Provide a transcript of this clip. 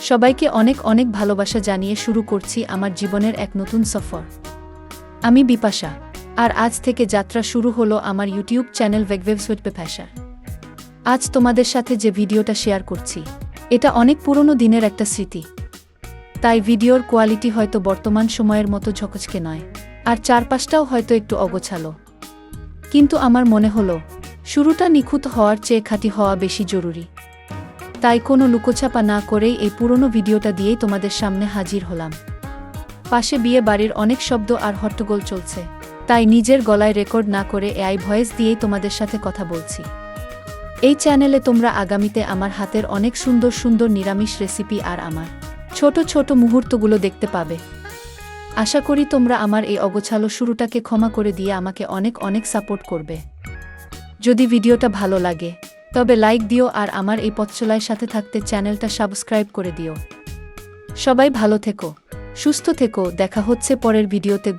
সবাইকে অনেক অনেক ভালোবাসা জানিয়ে শুরু করছি আমার জীবনের এক নতুন সফর। আমি বিপাশা, আর আজ থেকে যাত্রা শুরু হলো আমার ইউটিউব চ্যানেল ভেগভেভস উইথ বিপাশা। আজ তোমাদের সাথে যে ভিডিওটা শেয়ার করছি, এটা অনেক পুরনো দিনের একটা স্মৃতি। তাই ভিডিওর কোয়ালিটি হয়তো বর্তমান সময়ের মতো ঝকঝকে নয়, আর চারপাশটাও হয়তো একটু অগোছালো। কিন্তু আমার মনে হলো শুরুটা নিখুঁত হওয়ার চেয়ে খাঁটি হওয়া বেশি জরুরি। তাই কোনো লুকোছাপা না করেই এই পুরনো ভিডিওটা দিয়েই তোমাদের সামনে হাজির হলাম। পাশে বিয়ে বাড়ির অনেক শব্দ আর হট্টগোল চলছে, তাই নিজের গলায় রেকর্ড না করে এআই ভয়েস দিয়েই তোমাদের সাথে কথা বলছি। এই চ্যানেলে তোমরা আগামীতে আমার হাতের অনেক সুন্দর সুন্দর নিরামিষ রেসিপি আর আমার ছোট ছোট মুহূর্তগুলো দেখতে পাবে। আশা করি তোমরা আমার এই অগোছালো শুরুটাকে ক্ষমা করে দিয়ে আমাকে অনেক অনেক সাপোর্ট করবে। যদি ভিডিওটা ভালো লাগে তবে লাইক দিও, আর আমার এই পথচলায় সাথে থাকতে চ্যানেলটা সাবস্ক্রাইব করে দিও। সবাই ভালো থেকো, সুস্থ থেকো, দেখা হচ্ছে পরের ভিডিওতে।